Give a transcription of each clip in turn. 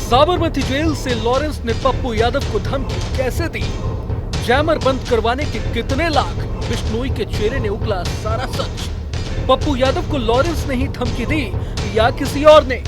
Sabarmati jail से Lawrence ने पप्पू यादव को धमकी कैसे दी? जैमर बंद करवाने के कितने लाख? बिश्नोई के चेहरे ने उगला सारा सच। पप्पू यादव को लॉरेंस ने ही धमकी दी या किसी और ने?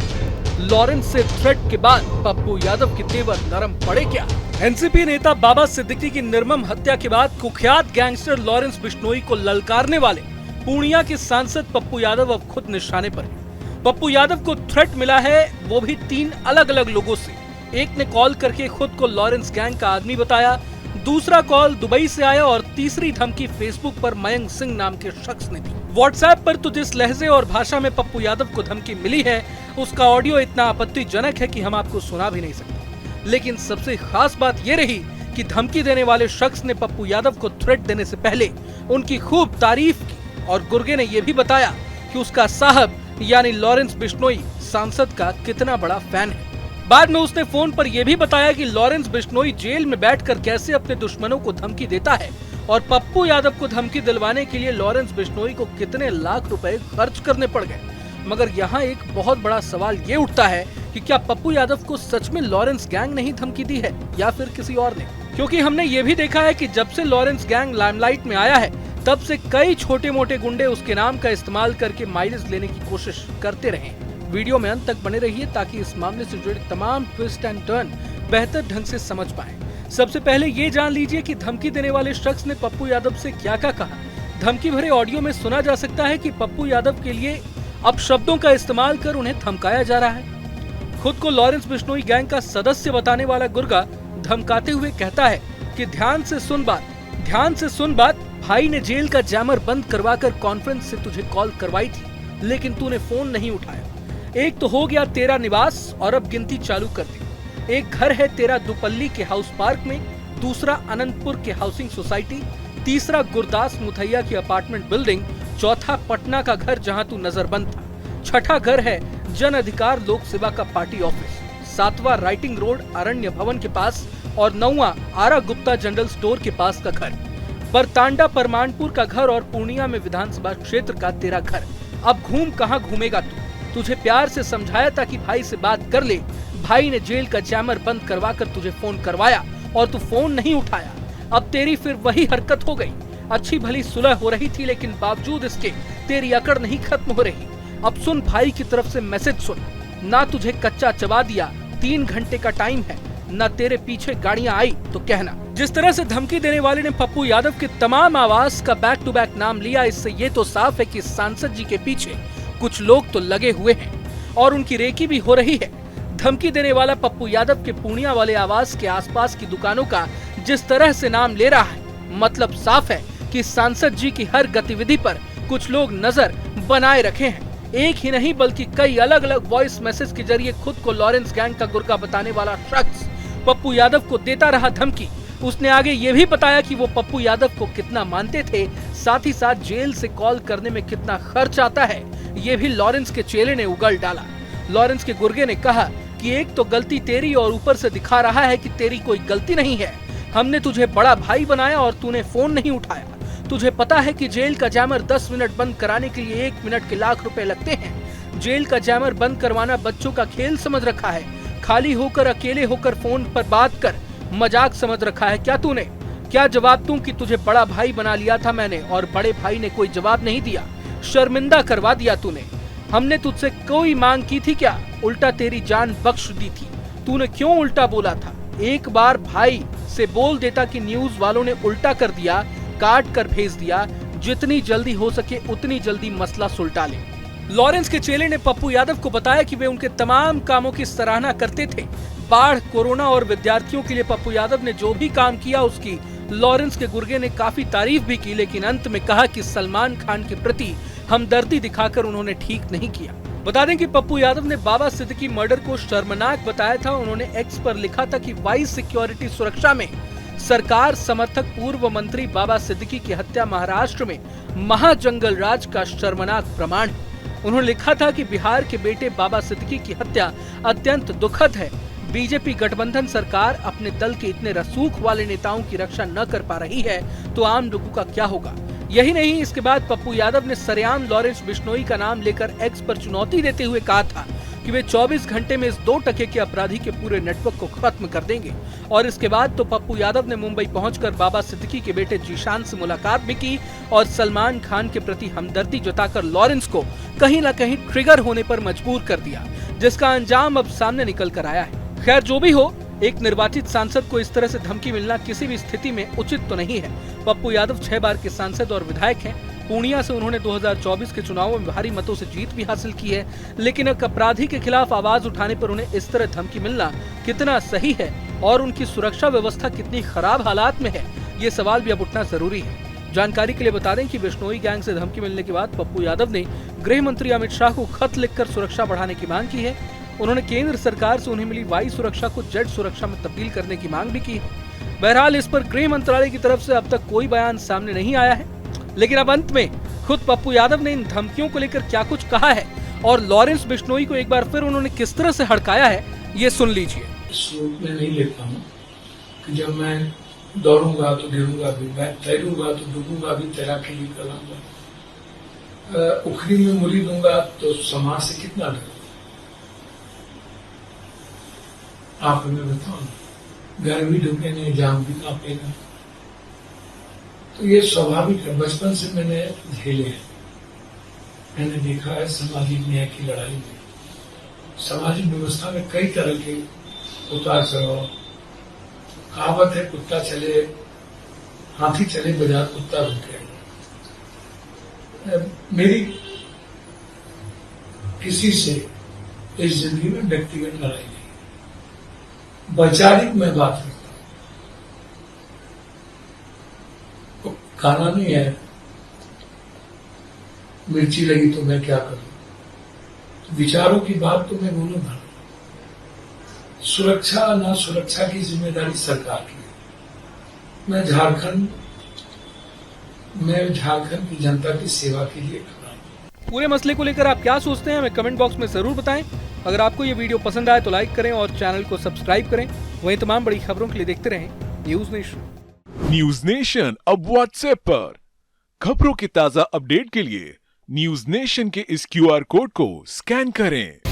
लॉरेंस से थ्रेट के बाद पप्पू यादव के तेवर नरम पड़े क्या? एनसीपी नेता बाबा सिद्दीकी की निर्मम हत्या के बाद कुख्यात गैंगस्टर लॉरेंस बिश्नोई को ललकारने वाले पूर्णिया के सांसद पप्पू यादव अब खुद निशाने पर हैं। पप्पू यादव को थ्रेट मिला है, वो भी 3 अलग अलग लोगों से। एक ने कॉल करके खुद को लॉरेंस गैंग का आदमी बताया, दूसरा कॉल दुबई से आया और तीसरी धमकी फेसबुक पर मयंक सिंह नाम के शख्स ने दी। व्हाट्सएप पर तो जिस लहजे और भाषा में पप्पू यादव को धमकी मिली है, उसका ऑडियो इतना आपत्तिजनक है कि हम आपको सुना भी नहीं सकते। लेकिन सबसे खास बात ये रही कि धमकी देने वाले शख्स ने पप्पू यादव को थ्रेट देने से पहले उनकी खूब तारीफ की और गुर्गे ने यह भी बताया कि उसका साहब यानी लॉरेंस बिश्नोई सांसद का कितना बड़ा फैन है। बाद में उसने फोन पर यह भी बताया कि लॉरेंस बिश्नोई जेल में बैठकर कैसे अपने दुश्मनों को धमकी देता है और पप्पू यादव को धमकी दिलवाने के लिए लॉरेंस बिश्नोई को कितने लाख रुपए खर्च करने पड़ गए। मगर यहाँ एक बहुत बड़ा सवाल ये उठता है कि क्या पप्पू यादव को सच में लॉरेंस गैंग ने ही धमकी दी है या फिर किसी और ने? क्योंकि हमने ये भी देखा है कि जब से लॉरेंस गैंग लाइमलाइट में आया है, तब से कई छोटे मोटे गुंडे उसके नाम का इस्तेमाल करके माइलेज लेने की कोशिश करते रहे। वीडियो में अंत तक बने रहिए ताकि इस मामले से जुड़े तमाम ट्विस्ट एंड टर्न बेहतर ढंग से समझ पाएं। सबसे पहले ये जान लीजिए कि धमकी देने वाले शख्स ने पप्पू यादव से क्या क्या कहा। धमकी भरे ऑडियो में सुना जा सकता है कि पप्पू यादव के लिए अब शब्दों का इस्तेमाल कर उन्हें धमकाया जा रहा है। खुद को लॉरेंस बिश्नोई गैंग का सदस्य बताने वाला गुर्गा धमकाते हुए कहता है कि ध्यान से सुन बात, भाई ने जेल का जैमर बंद करवाकर कॉन्फ्रेंस से तुझे कॉल करवाई थी, लेकिन तूने फोन नहीं उठाया। एक तो हो गया तेरा निवास और अब गिनती चालू कर दी। एक घर है तेरा दुपल्ली के हाउस पार्क में, दूसरा अनंतपुर के हाउसिंग सोसाइटी, तीसरा गुरदास मुथैया की अपार्टमेंट बिल्डिंग, चौथा पटना का घर जहां तू नजरबंद था, छठा घर है जन अधिकार लोक सेवा का पार्टी ऑफिस, सातवां राइटिंग रोड अरण्य भवन के पास और 9वां आरा गुप्ता जनरल स्टोर के पास का घर, बरतांडा परमानपुर का घर और पूर्णिया में विधानसभा क्षेत्र का तेरा घर। अब घूम कहाँ घूमेगा तू? तुझे प्यार से समझाया था कि भाई से बात कर ले। भाई ने जेल का जैमर बंद करवाकर तुझे फोन करवाया और तू फोन नहीं उठाया। अब तेरी फिर वही हरकत हो गई। अच्छी भली सुलह हो रही थी, लेकिन बावजूद इसके तेरी अकड़ नहीं खत्म हो रही। अब सुन, भाई की तरफ से मैसेज सुन। ना तुझे कच्चा चबा दिया, 3 घंटे का टाइम है, न तेरे पीछे गाड़ियां आई तो कहना। जिस तरह से धमकी देने वाले ने पप्पू यादव के तमाम आवाज का बैक टू बैक नाम लिया, इससे ये तो साफ है कि सांसद जी के पीछे कुछ लोग तो लगे हुए हैं और उनकी रेकी भी हो रही है। धमकी देने वाला पप्पू यादव के पूर्णिया वाले आवास के आसपास की दुकानों का जिस तरह से नाम ले रहा है, मतलब साफ है कि सांसद जी की हर गतिविधि पर कुछ लोग नजर बनाए रखे हैं। एक ही नहीं बल्कि कई अलग अलग वॉइस मैसेज के जरिए खुद को लॉरेंस गैंग का गुर्गा बताने वाला शख्स पप्पू यादव को देता रहा धमकी। उसने आगे ये भी बताया कि वो पप्पू यादव को कितना मानते थे, साथ ही साथ जेल से कॉल करने में कितना खर्च आता है, ये भी लॉरेंस के चेले ने उगल डाला। लॉरेंस के गुर्गे ने कहा कि एक तो गलती तेरी और ऊपर से दिखा रहा है कि तेरी कोई गलती नहीं है। हमने तुझे बड़ा भाई बनाया और तूने फोन नहीं उठाया। तुझे पता है कि जेल का जैमर 10 मिनट बंद कराने के लिए 1 मिनट के लाख रुपए लगते हैं। जेल का जैमर बंद करवाना बच्चों का खेल समझ रखा है। खाली होकर अकेले होकर फोन पर बात कर मजाक समझ रखा है क्या तूने? क्या जवाब दूं कि तुझे बड़ा भाई बना लिया था मैंने और बड़े भाई ने कोई जवाब नहीं दिया, शर्मिंदा करवा दिया तूने। हमने तुझसे कोई मांग की थी क्या? उल्टा तेरी जान बख्श दी थी। तूने क्यों उल्टा बोला था? एक बार भाई से बोल देता कि न्यूज वालों ने उल्टा कर दिया, काट कर भेज दिया। जितनी जल्दी हो सके उतनी जल्दी मसला सुलटा ले। लॉरेंस के चेले ने पप्पू यादव को बताया कि वे उनके तमाम कामों की सराहना करते थे। बाढ़, कोरोना और विद्यार्थियों के लिए पप्पू यादव ने जो भी काम किया उसकी लॉरेंस के गुर्गे ने काफी तारीफ भी की, लेकिन अंत में कहा कि सलमान खान के प्रति हमदर्दी दिखाकर उन्होंने ठीक नहीं किया। बता दें कि पप्पू यादव ने बाबा सिद्दीकी मर्डर को शर्मनाक बताया था। उन्होंने एक्स पर लिखा था कि वाइस सिक्योरिटी सुरक्षा में सरकार समर्थक पूर्व मंत्री बाबा सिद्दीकी की हत्या महाराष्ट्र में महाजंगल राज का शर्मनाक प्रमाण है। उन्होंने लिखा था कि बिहार के बेटे बाबा सिद्दीकी की हत्या अत्यंत दुखद है। बीजेपी गठबंधन सरकार अपने दल के इतने रसूख वाले नेताओं की रक्षा न कर पा रही है तो आम लोगों का क्या होगा। यही नहीं, इसके बाद पप्पू यादव ने सरेआम लॉरेंस बिश्नोई का नाम लेकर एक्स पर चुनौती देते हुए कहा था कि वे 24 घंटे में इस 2 टके के अपराधी के पूरे नेटवर्क को खत्म कर देंगे। और इसके बाद तो पप्पू यादव ने मुंबई पहुंचकर बाबा सिद्दीकी के बेटे जीशान से मुलाकात भी की और सलमान खान के प्रति हमदर्दी जताकर लॉरेंस को कहीं न कहीं ट्रिगर होने पर मजबूर कर दिया, जिसका अंजाम अब सामने निकल कर आया है। खैर जो भी हो, एक निर्वाचित सांसद को इस तरह से धमकी मिलना किसी भी स्थिति में उचित तो नहीं है। पप्पू यादव 6 बार के सांसद और विधायक हैं। पूर्णिया से उन्होंने 2024 के चुनावों में भारी मतों से जीत भी हासिल की है, लेकिन एक अपराधी के खिलाफ आवाज उठाने पर उन्हें इस तरह धमकी मिलना कितना सही है और उनकी सुरक्षा व्यवस्था कितनी खराब हालात में है, ये सवाल भी अब उठना जरूरी है। जानकारी के लिए बता दें कि बिश्नोई गैंग से धमकी मिलने के बाद पप्पू यादव ने गृह मंत्री अमित शाह को खत लिखकर सुरक्षा बढ़ाने की मांग की है। उन्होंने केंद्र सरकार से उन्हें मिली वायु सुरक्षा को जेट सुरक्षा में तब्दील करने की मांग भी की है। बहरहाल इस पर गृह मंत्रालय की तरफ से अब तक कोई बयान सामने नहीं आया है, लेकिन अब अंत में खुद पप्पू यादव ने इन धमकियों को लेकर क्या कुछ कहा है और लॉरेंस बिश्नोई को एक बार फिर उन्होंने किस तरह से हड़काया है, ये सुन लीजिए। इस रूप में नहीं लेता हूँ कि जब मैं दौड़ूंगा तो गिरूंगा भी, मैं तैरूंगा तो डूबूंगा भी, तैराकी भी कराऊंगा। उखड़ी में मुरी दूंगा तो समाज से कितना डर। आप हमें बताओ, घर भी ढुकेंगे, जाम भी कांपेगा। तो ये स्वाभाविक है, बचपन से मैंने झेले हैं। मैंने देखा है सामाजिक न्याय की लड़ाई में, सामाजिक व्यवस्था में कई तरह के उतार चढ़ाव। कहावत है, कुत्ता चले हाथी चले बाजार कुत्ता रुके। मेरी किसी से इस जिंदगी में व्यक्तिगत लड़ाई नहीं, वैचारिक में बात करता हूं। खाना नहीं है, मिर्ची लगी तो मैं क्या करूं। विचारों की बात तो मैं बोलूंगा। सुरक्षा ना सुरक्षा की जिम्मेदारी सरकार की है। मैं झारखंड की जनता की सेवा के लिए खड़ा हूं। पूरे मसले को लेकर आप क्या सोचते हैं, हमें कमेंट बॉक्स में जरूर बताएं। अगर आपको ये वीडियो पसंद आए तो लाइक करें और चैनल को सब्सक्राइब करें। वहीं तमाम बड़ी खबरों के लिए देखते रहें न्यूज नेशन। न्यूज नेशन अब व्हाट्सएप पर खबरों के ताजा अपडेट के लिए न्यूज नेशन के इस QR कोड को स्कैन करें।